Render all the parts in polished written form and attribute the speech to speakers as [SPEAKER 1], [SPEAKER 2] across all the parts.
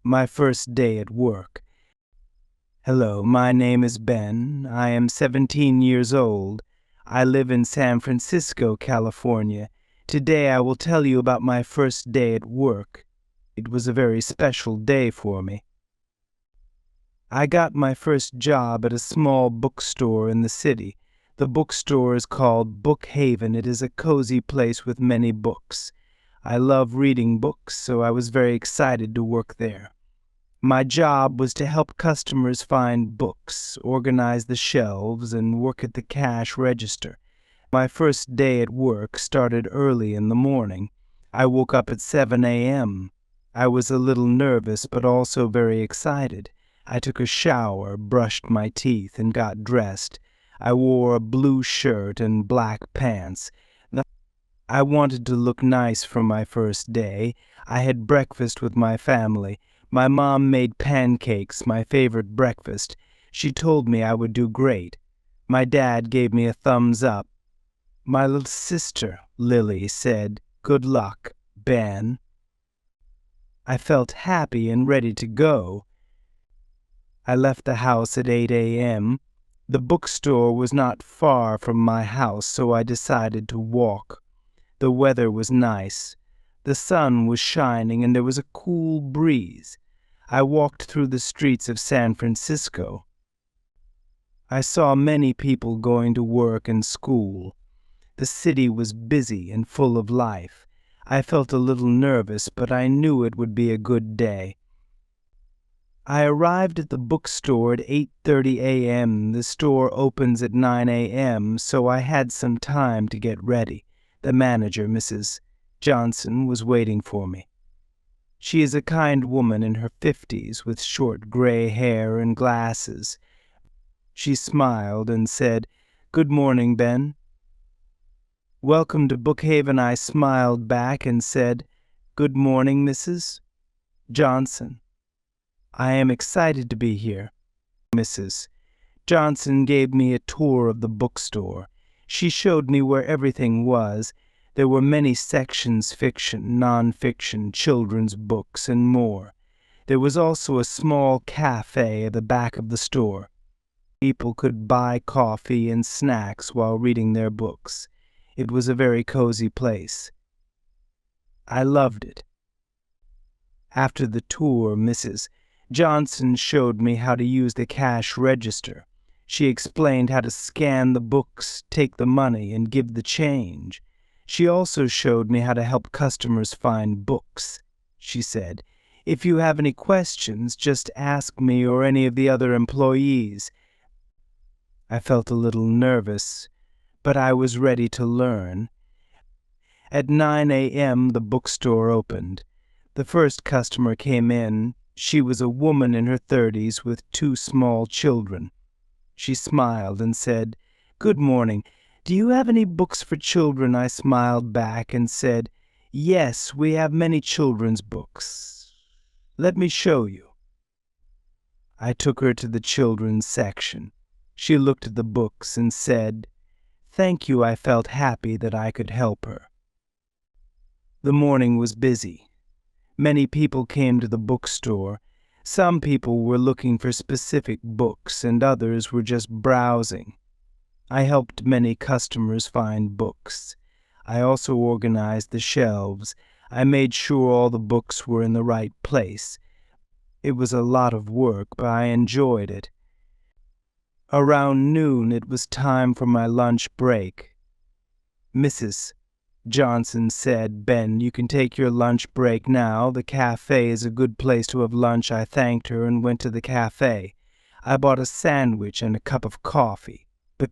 [SPEAKER 1] My first day at work. Hello, my name is Ben. I am 17 years old. I live in San Francisco, California. Today I will tell you about my first day at work. It was a very special day for me. I got my first job at a small bookstore in the city. The bookstore is called Book Haven. It is a cozy place with many books. I love reading books, so I was very excited to work there. My job was to help customers find books, organize the shelves, and work at the cash register. My first day at work started early in the morning. I woke up at 7 a.m. I was a little nervous, but also very excited. I took a shower, brushed my teeth, and got dressed. I wore a blue shirt and black pants. I wanted to look nice for my first day. I had breakfast with my family. My mom made pancakes, my favorite breakfast. She told me I would do great. My dad gave me a thumbs up. My little sister, Lily, said, "Good luck, Ben." I felt happy and ready to go. I left the house at 8 a.m. The bookstore was not far from my house, so I decided to walk. The weather was nice. The sun was shining and there was a cool breeze. I walked through the streets of San Francisco. I saw many people going to work and school. The city was busy and full of life. I felt a little nervous, but I knew it would be a good day. I arrived at the bookstore at 8:30 a.m. The store opens at 9 a.m., so I had some time to get ready. The manager, Mrs. Johnson, was waiting for me. She is a kind woman in her 50s with short gray hair and glasses. She smiled and said, "Good morning, Ben." "Welcome to Bookhaven." I smiled back and said, "Good morning, Mrs. Johnson. I am excited to be here." Mrs. Johnson gave me a tour of the bookstore. She showed me where everything was. There were many sections: fiction, non-fiction, children's books, and more. There was also a small cafe at the back of the store. People could buy coffee and snacks while reading their books. It was a very cozy place. I loved it. After the tour, Mrs. Johnson showed me how to use the cash register. She explained how to scan the books, take the money, and give the change. She also showed me how to help customers find books. She said, "If you have any questions, just ask me or any of the other employees." I felt a little nervous, but I was ready to learn. At 9 a.m. the bookstore opened. The first customer came in. She was a woman in her 30s with two small children. She smiled and said, "Good morning. Do you have any books for children?" I smiled back and said, "Yes, we have many children's books. Let me show you." I took her to the children's section. She looked at the books and said, "Thank you." I felt happy that I could help her. The morning was busy. Many people came to the bookstore. Some people were looking for specific books, and others were just browsing. I helped many customers find books. I also organized the shelves. I made sure all the books were in the right place. It was a lot of work, but I enjoyed it. Around noon, it was time for my lunch break. Mrs. Johnson said, "Ben, you can take your lunch break now. The cafe is a good place to have lunch." I thanked her and went to the cafe. I bought a sandwich and a cup of coffee. But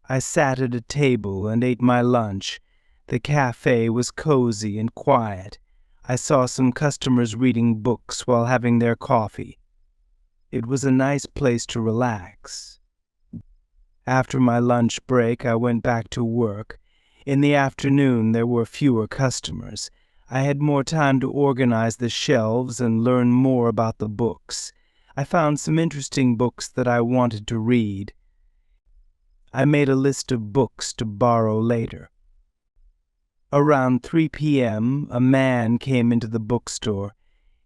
[SPEAKER 1] I sat at a table and ate my lunch. The cafe was cozy and quiet. I saw some customers reading books while having their coffee. It was a nice place to relax. After my lunch break, I went back to work. In the afternoon, there were fewer customers. I had more time to organize the shelves and learn more about the books. I found some interesting books that I wanted to read. I made a list of books to borrow later. Around 3 p.m., a man came into the bookstore.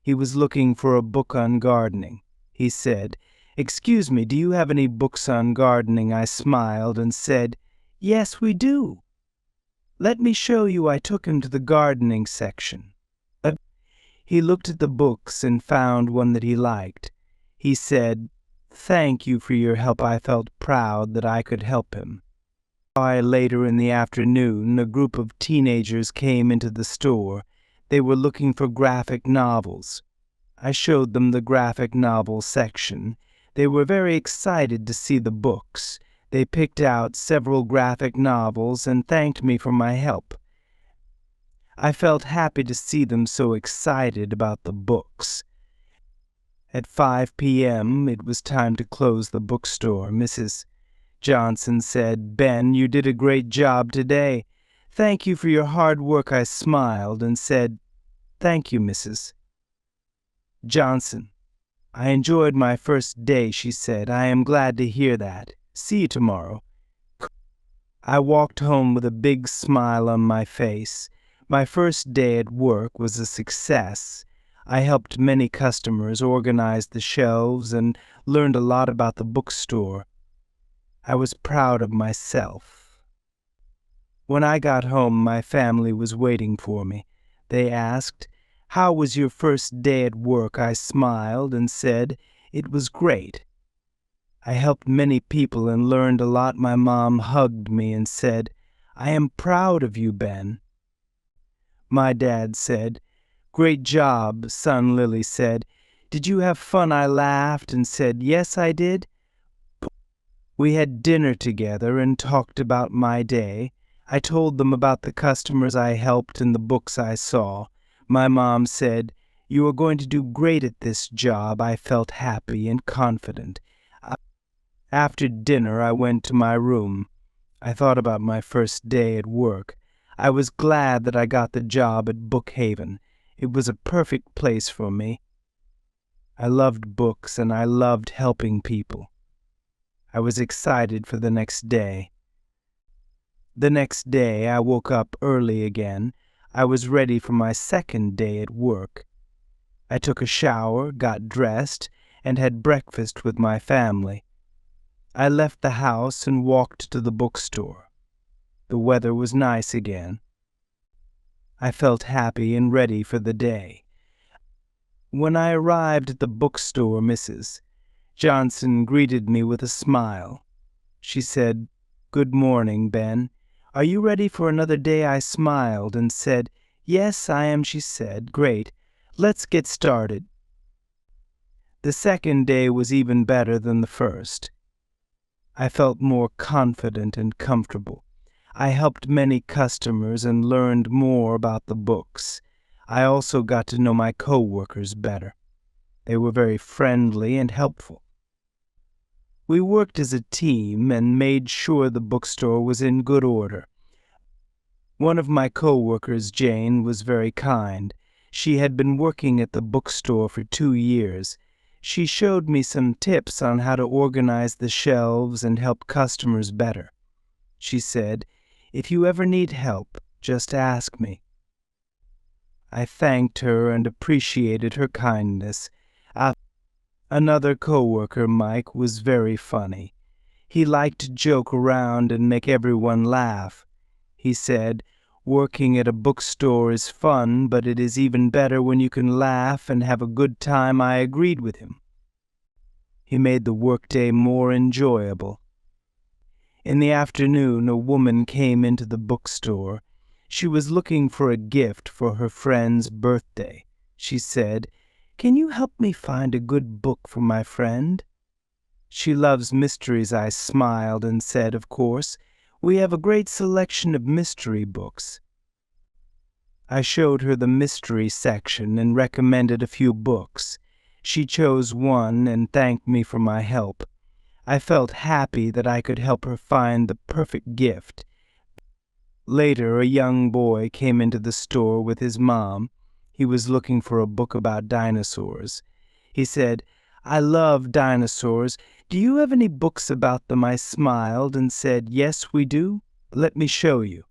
[SPEAKER 1] He was looking for a book on gardening. He said, "Excuse me, do you have any books on gardening?" I smiled and said, "Yes, we do." "Let me show you." I took him to the gardening section. He looked at the books and found one that he liked. He said, "Thank you for your help." I felt proud that I could help him. Later in the afternoon, a group of teenagers came into the store. They were looking for graphic novels. I showed them the graphic novel section. They were very excited to see the books. They picked out several graphic novels and thanked me for my help. I felt happy to see them so excited about the books. At 5 p.m., it was time to close the bookstore. Mrs. Johnson said, "Ben, you did a great job today. Thank you for your hard work." I smiled and said, "Thank you, Mrs. Johnson." "I enjoyed my first day," she said. "I am glad to hear that. See you tomorrow." I walked home with a big smile on my face. My first day at work was a success. I helped many customers organize the shelves and learned a lot about the bookstore. I was proud of myself. When I got home, my family was waiting for me. They asked, "How was your first day at work?" I smiled and said, "It was great. I helped many people and learned a lot." My mom hugged me and said, "I am proud of you, Ben." My dad said, "Great job, son." Lily said, "Did you have fun?" I laughed and said, "Yes, I did." We had dinner together and talked about my day. I told them about the customers I helped and the books I saw. My mom said, "You are going to do great at this job." I felt happy and confident. After dinner, I went to my room. I thought about my first day at work. I was glad that I got the job at Bookhaven. It was a perfect place for me. I loved books and I loved helping people. I was excited for the next day. The next day, I woke up early again. I was ready for my second day at work. I took a shower, got dressed, and had breakfast with my family. I left the house and walked to the bookstore. The weather was nice again. I felt happy and ready for the day. When I arrived at the bookstore, Mrs. Johnson greeted me with a smile. She said, "Good morning, Ben. Are you ready for another day?" I smiled and said, "Yes, I am." She said, "Great. Let's get started." The second day was even better than the first. I felt more confident and comfortable. I helped many customers and learned more about the books. I also got to know my co-workers better. They were very friendly and helpful. We worked as a team and made sure the bookstore was in good order. One of my co-workers, Jane, was very kind. She had been working at the bookstore for 2 years. She showed me some tips on how to organize the shelves and help customers better. She said, "If you ever need help, just ask me." I thanked her and appreciated her kindness. Another co-worker, Mike, was very funny. He liked to joke around and make everyone laugh. He said, "Working at a bookstore is fun, but it is even better when you can laugh and have a good time." I agreed with him. He made the workday more enjoyable. In the afternoon, a woman came into the bookstore. She was looking for a gift for her friend's birthday. She said, "Can you help me find a good book for my friend?" "She loves mysteries." I smiled and said, "Of course. We have a great selection of mystery books." I showed her the mystery section and recommended a few books. She chose one and thanked me for my help. I felt happy that I could help her find the perfect gift. Later, a young boy came into the store with his mom. He was looking for a book about dinosaurs. He said, "I love dinosaurs. Do you have any books about them?" I smiled and said, "Yes, we do. Let me show you."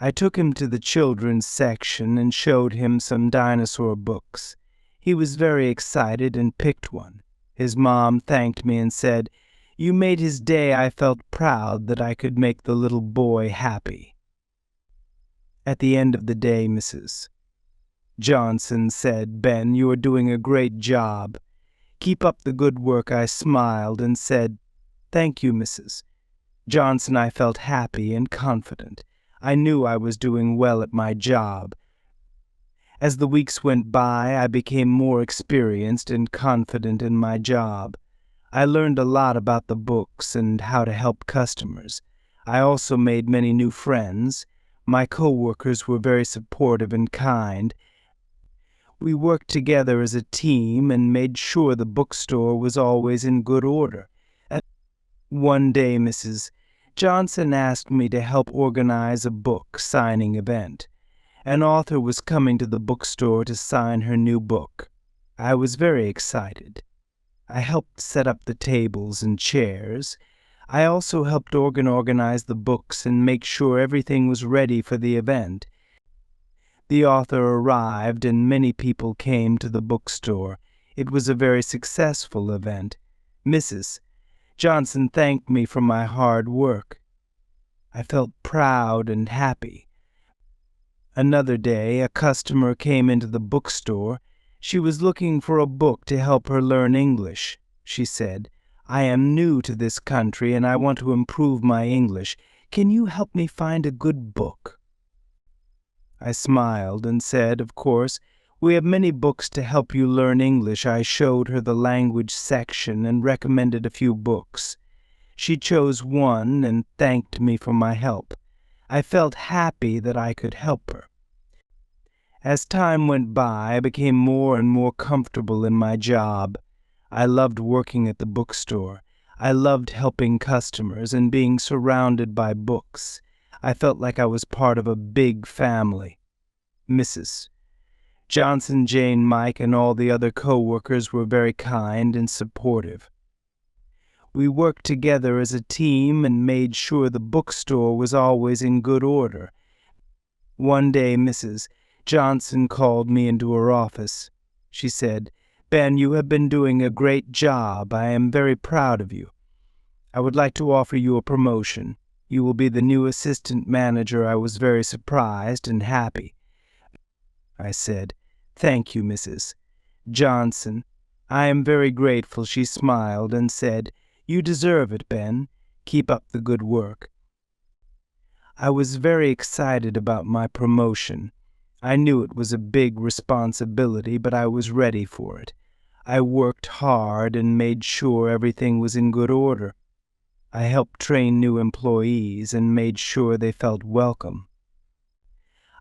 [SPEAKER 1] I took him to the children's section and showed him some dinosaur books. He was very excited and picked one. His mom thanked me and said, "You made his day. I felt proud that I could make the little boy happy." At the end of the day, Mrs. Johnson said, "Ben, you are doing a great job. Keep up the good work." I smiled and said, "Thank you, Mrs. Johnson." I felt happy and confident. I knew I was doing well at my job. As the weeks went by, I became more experienced and confident in my job. I learned a lot about the books and how to help customers. I also made many new friends. My coworkers were very supportive and kind. We worked together as a team and made sure the bookstore was always in good order. One day, Mrs. Johnson asked me to help organize a book signing event. An author was coming to the bookstore to sign her new book. I was very excited. I helped set up the tables and chairs. I also helped organize the books and make sure everything was ready for the event. The author arrived and many people came to the bookstore. It was a very successful event. Mrs. Johnson thanked me for my hard work. I felt proud and happy. Another day, a customer came into the bookstore. She was looking for a book to help her learn English. She said, "I am new to this country and I want to improve my English. Can you help me find a good book?" I smiled and said, "Of course, we have many books to help you learn English." I showed her the language section and recommended a few books. She chose one and thanked me for my help. I felt happy that I could help her. As time went by, I became more and more comfortable in my job. I loved working at the bookstore. I loved helping customers and being surrounded by books. I felt like I was part of a big family. Mrs. Johnson, Jane, Mike, and all the other co-workers were very kind and supportive. We worked together as a team and made sure the bookstore was always in good order. One day, Mrs. Johnson called me into her office. She said, "Ben, you have been doing a great job. I am very proud of you. I would like to offer you a promotion. You will be the new assistant manager." I was very surprised and happy. I said, "Thank you, Mrs. Johnson. I am very grateful." She smiled and said, "You deserve it, Ben. Keep up the good work." I was very excited about my promotion. I knew it was a big responsibility, but I was ready for it. I worked hard and made sure everything was in good order. I helped train new employees and made sure they felt welcome.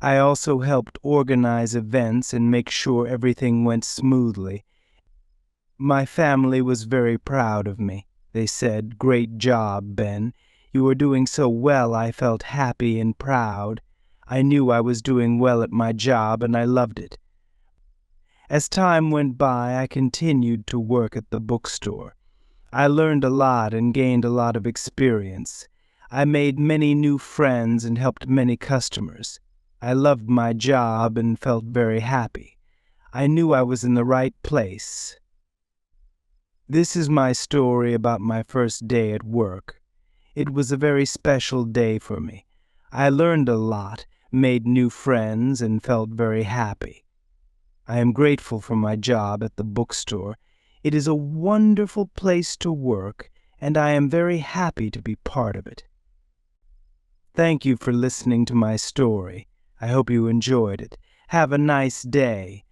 [SPEAKER 1] I also helped organize events and make sure everything went smoothly. My family was very proud of me. They said, "Great job, Ben. You are doing so well." I felt happy and proud. I knew I was doing well at my job and I loved it. As time went by, I continued to work at the bookstore. I learned a lot and gained a lot of experience. I made many new friends and helped many customers. I loved my job and felt very happy. I knew I was in the right place. This is my story about my first day at work. It was a very special day for me. I learned a lot, made new friends, and felt very happy. I am grateful for my job at the bookstore. It is a wonderful place to work, and I am very happy to be part of it. Thank you for listening to my story. I hope you enjoyed it. Have a nice day.